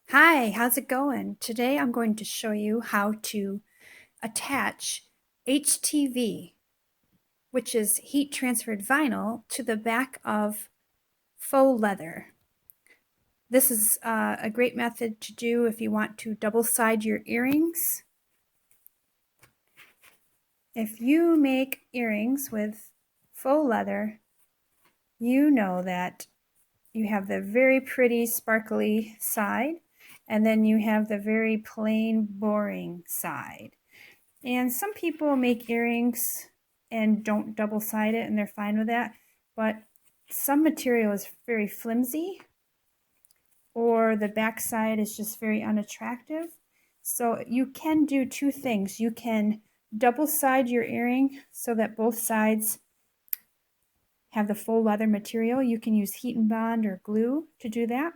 Hi, how's it going? Today I'm going to show you how to attach HTV, which is heat transferred vinyl, to the back of faux leather. This is a great method to do if you want to double side your earrings. If you make earrings with faux leather, you know that you have the very pretty sparkly side, and then you have the very plain boring side. And some people make earrings and don't double side it, and they're fine with that, but some material is very flimsy or the back side is just very unattractive. So you can do two things. You can double side your earring so that both sides have the faux leather material. You can use heat and bond or glue to do that.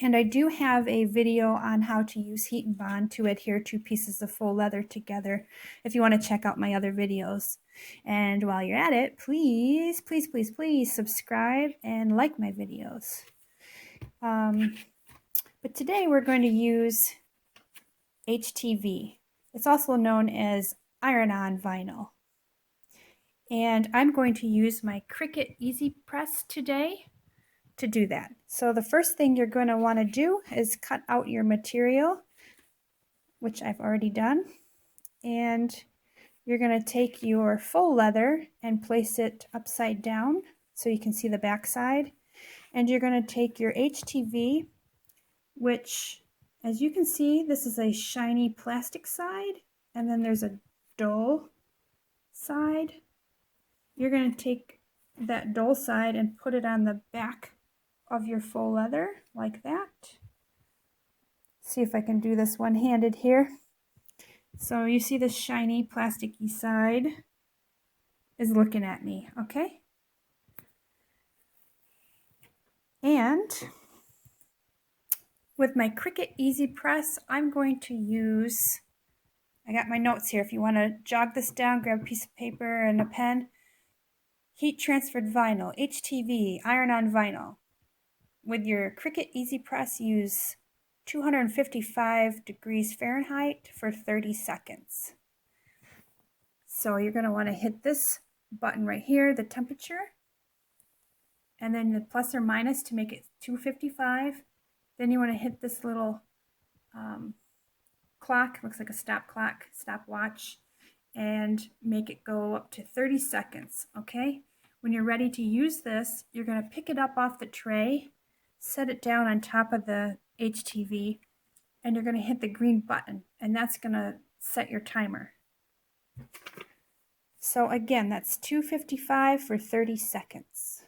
And I do have a video on how to use heat and bond to adhere two pieces of faux leather together if you want to check out my other videos. And while you're at it, please, please, please, please subscribe and like my videos. But today we're going to use HTV. It's also known as iron-on vinyl. And I'm going to use my Cricut Easy Press today to do that. So the first thing you're going to want to do is cut out your material, which I've already done, and you're going to take your faux leather and place it upside down so you can see the back side, and you're going to take your HTV, which, as you can see, this is a shiny plastic side, and then there's a dull side. You're going to take that dull side and put it on the back of your faux leather like that. See if I can do this one-handed here. So you see the shiny plasticky side is looking at me, okay? And with my Cricut Easy Press, I'm going to use, I got my notes here. If you want to jog this down, grab a piece of paper and a pen. Heat transferred vinyl, HTV, iron-on vinyl. With your Cricut Easy Press, use 255 degrees Fahrenheit for 30 seconds. So you're going to want to hit this button right here, the temperature, and then the plus or minus to make it 255. Then you want to hit this little clock, looks like a stop clock, stopwatch, and make it go up to 30 seconds, okay? When you're ready to use this, you're going to pick it up off the tray, set it down on top of the HTV, and you're going to hit the green button, and that's going to set your timer. So again, that's 255 for 30 seconds.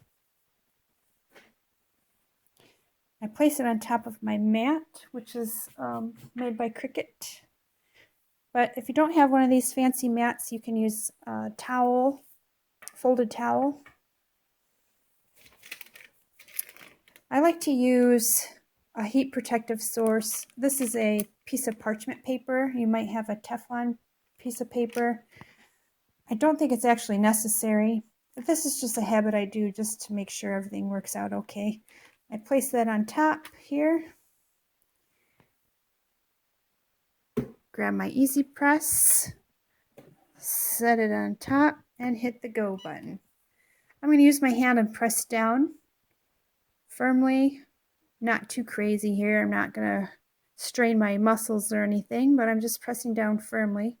I place it on top of my mat, which is made by Cricut. But if you don't have one of these fancy mats, you can use a towel, folded towel. I like to use a heat protective source. This is a piece of parchment paper. You might have a Teflon piece of paper. I don't think it's actually necessary, but this is just a habit I do just to make sure everything works out okay. I place that on top here. Grab my Easy Press, set it on top, and hit the go button. I'm going to use my hand and press down firmly. Not too crazy here. I'm not going to strain my muscles or anything, but I'm just pressing down firmly.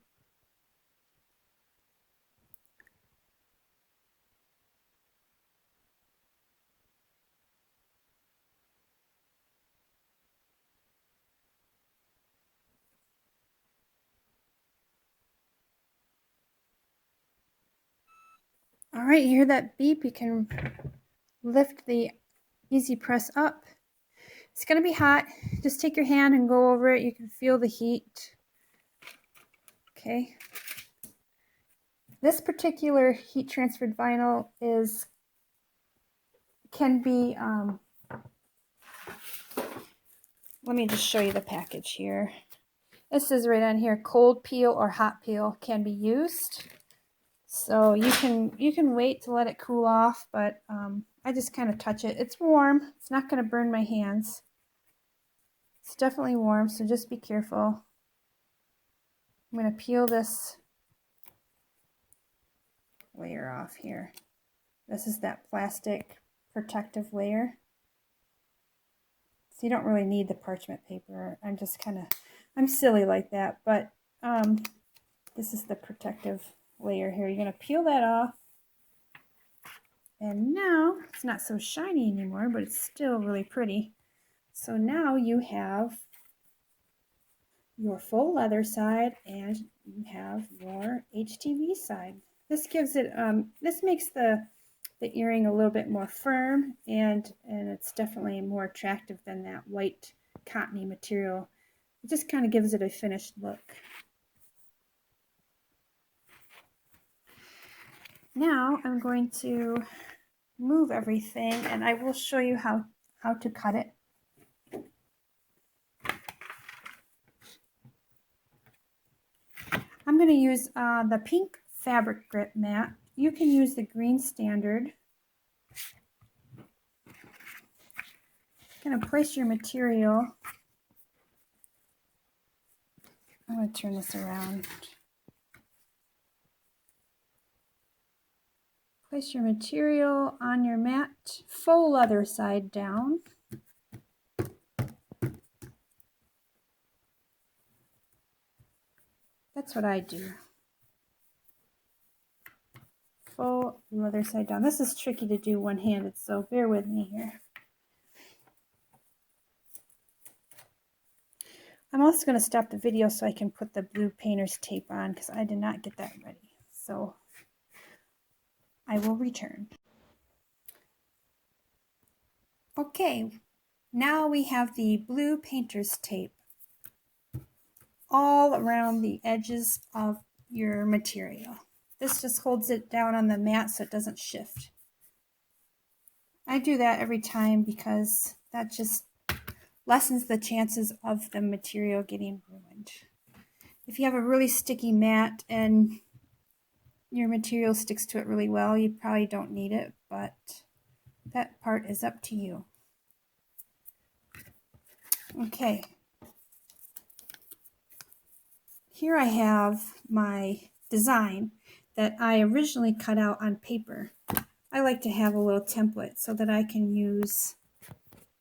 All right, you hear that beep? You can lift the Easy Press up. It's going to be hot. Just take your hand and go over it. You can feel the heat. Okay. This particular heat transferred vinyl can be, let me just show you the package here. This is right on here, cold peel or hot peel can be used. So you can wait to let it cool off, but I just kind of touch it. It's warm. It's not going to burn my hands. It's definitely warm, so just be careful. I'm going to peel this layer off here. This is that plastic protective layer. So you don't really need the parchment paper. I'm silly like that, but this is the protective layer here. You're going to peel that off. And now it's not so shiny anymore, but it's still really pretty. So now you have your faux leather side and you have your HTV side. This gives it, this makes the earring a little bit more firm, and it's definitely more attractive than that white cottony material. It just kind of gives it a finished look. Now I'm going to move everything and I will show you how to cut it. I'm going to use the pink fabric grip mat. You can use the green standard. You're going to place your material. I'm going to turn this around. Place your material on your mat, faux leather side down. That's what I do. Faux leather side down. This is tricky to do one-handed, so bear with me here. I'm also going to stop the video so I can put the blue painter's tape on because I did not get that ready. So I will return. Okay, now we have the blue painter's tape all around the edges of your material. This just holds it down on the mat so it doesn't shift. I do that every time because that just lessens the chances of the material getting ruined. If you have a really sticky mat and your material sticks to it really well, you probably don't need it, but that part is up to you. Okay. Here I have my design that I originally cut out on paper. I like to have a little template so that I can use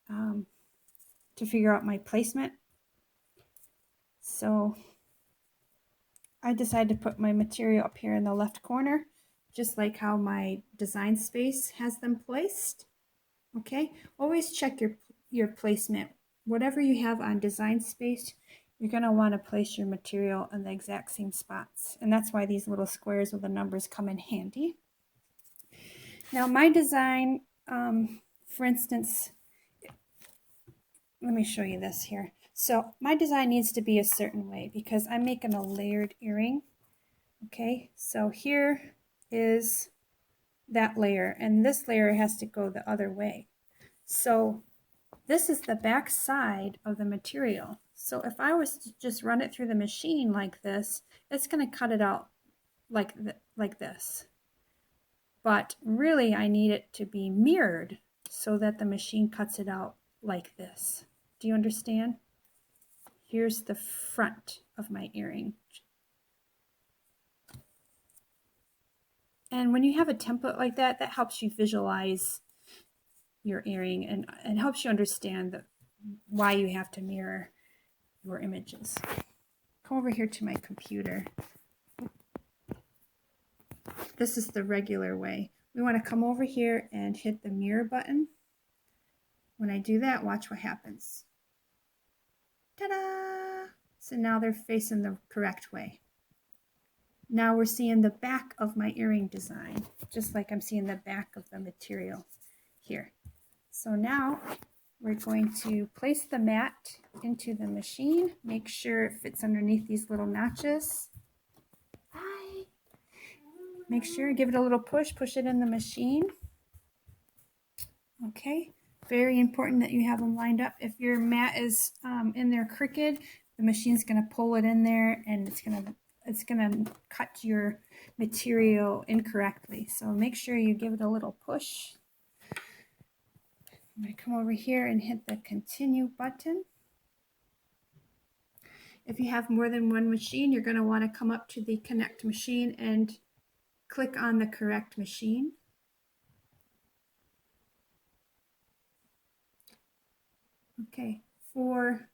to figure out my placement. So I decided to put my material up here in the left corner, just like how my design space has them placed. Okay, always check your placement. Whatever you have on design space, you're going to want to place your material in the exact same spots. And that's why these little squares with the numbers come in handy. Now my design, for instance, let me show you this here. So my design needs to be a certain way because I'm making a layered earring. Okay, so here is that layer, and this layer has to go the other way. So this is the back side of the material. So if I was to just run it through the machine like this, it's going to cut it out like this. But really I need it to be mirrored so that the machine cuts it out like this. Do you understand? Here's the front of my earring. And when you have a template like that, that helps you visualize your earring and helps you understand why you have to mirror your images. Come over here to my computer. This is the regular way. We want to come over here and hit the mirror button. When I do that, watch what happens. Ta-da! So now they're facing the correct way. Now we're seeing the back of my earring design, just like I'm seeing the back of the material here. So now we're going to place the mat into the machine. Make sure it fits underneath these little notches. Hi. Make sure, give it a little push it in the machine. Okay, very important that you have them lined up. If your mat is in there crooked, the machine's going to pull it in there and it's going to cut your material incorrectly. So make sure you give it a little push. I'm going to come over here and hit the continue button. If you have more than one machine, you're going to want to come up to the Connect machine and click on the correct machine. Okay, for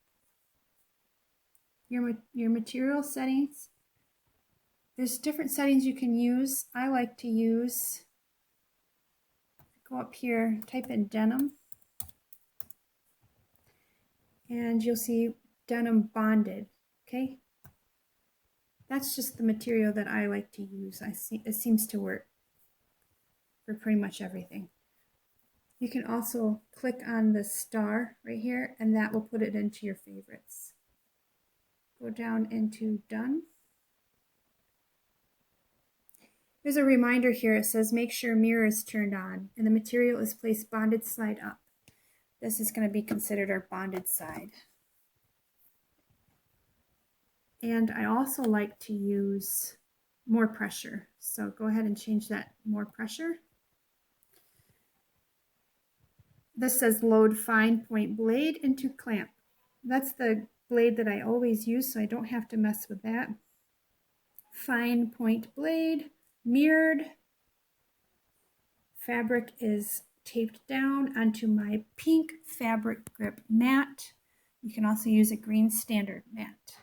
your material settings, there's different settings you can use. I like to use, go up here, type in denim, and you'll see denim bonded, okay? That's just the material that I like to use. It seems to work for pretty much everything. You can also click on the star right here, and that will put it into your favorites. Go down into done. There's a reminder here. It says make sure mirror is turned on and the material is placed bonded side up. This is going to be considered our bonded side. And I also like to use more pressure. So go ahead and change that more pressure. This says load fine point blade into clamp. That's the blade that I always use, so I don't have to mess with that. Fine point blade, mirrored. Fabric is taped down onto my pink fabric grip mat. You can also use a green standard mat.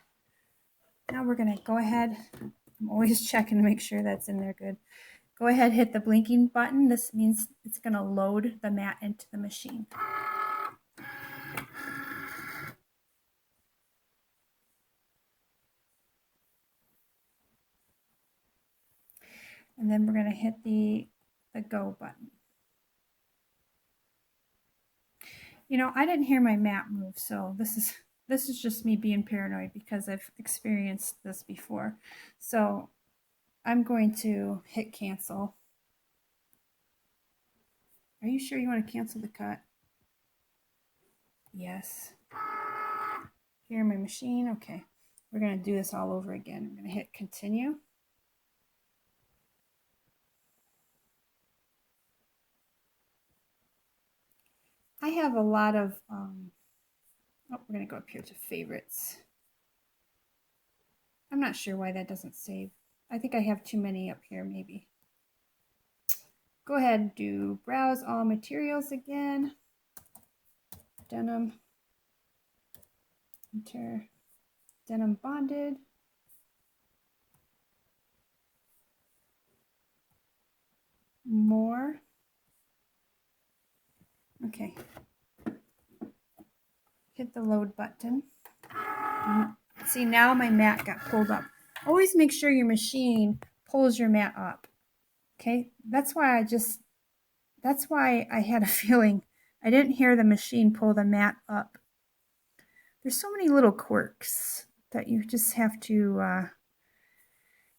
Now we're going to go ahead. I'm always checking to make sure that's in there good. Go ahead, hit the blinking button. This means it's going to load the mat into the machine. And then we're going to hit the go button. You know, I didn't hear my mat move, so this is just me being paranoid because I've experienced this before. So I'm going to hit cancel. Are you sure you want to cancel the cut? Yes. Here, my machine. Okay. We're going to do this all over again. I'm going to hit continue. I have a lot of, we're going to go up here to favorites. I'm not sure why that doesn't save. I think I have too many up here, maybe. Go ahead and do browse all materials again. Denim. Enter denim bonded. More. Okay. Hit the load button. See, now my mat got pulled up. Always make sure your machine pulls your mat up. Okay? That's why I had a feeling I didn't hear the machine pull the mat up. There's so many little quirks that you just have to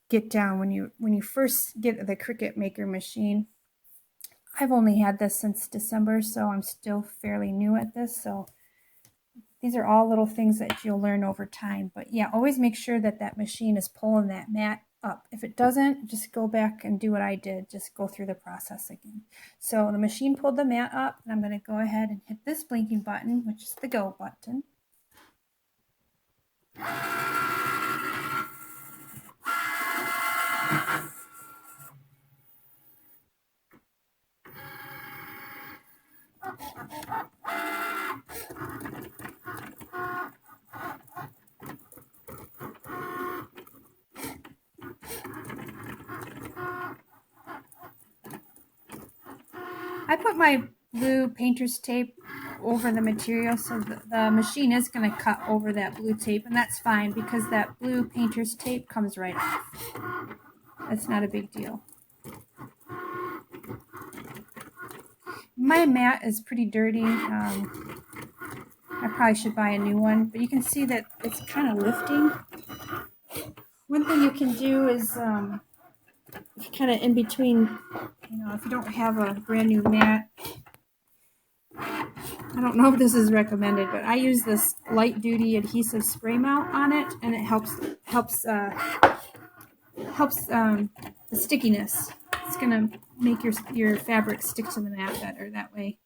get down when you first get the Cricut Maker machine. I've only had this since December, so I'm still fairly new at this. So these are all little things that you'll learn over time. But yeah, always make sure that that machine is pulling that mat up. If it doesn't, just go back and do what I did. Just go through the process again. So the machine pulled the mat up, and I'm going to go ahead and hit this blinking button, which is the go button. I put my blue painter's tape over the material, so the machine is going to cut over that blue tape, and that's fine because that blue painter's tape comes right off. That's not a big deal. My mat is pretty dirty. I probably should buy a new one, but you can see that it's kind of lifting. One thing you can do is kind of in between, if you don't have a brand new mat, I don't know if this is recommended, but I use this light duty adhesive spray mount on it, and it helps the stickiness. It's gonna make your fabric stick to the mat better that way.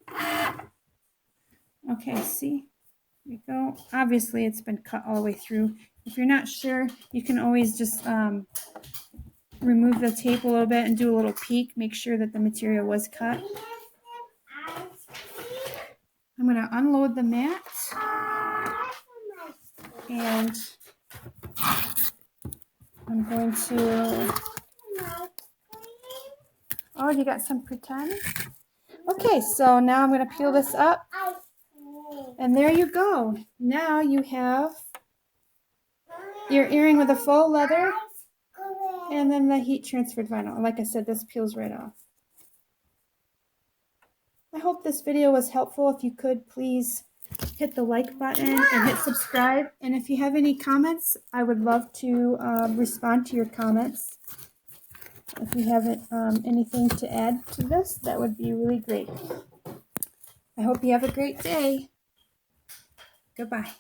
Okay, see, here we go. Obviously, it's been cut all the way through. If you're not sure, you can always just remove the tape a little bit and do a little peek. Make sure that the material was cut. I'm going to unload the mat. And I'm going to... Oh, you got some pretend? Okay, so now I'm going to peel this up. And there you go. Now you have your earring with a faux leather and then the heat transferred vinyl. Like I said, this peels right off. I hope this video was helpful. If you could, please hit the like button and hit subscribe. And if you have any comments, I would love to respond to your comments. If you have anything to add to this, that would be really great. I hope you have a great day. Goodbye.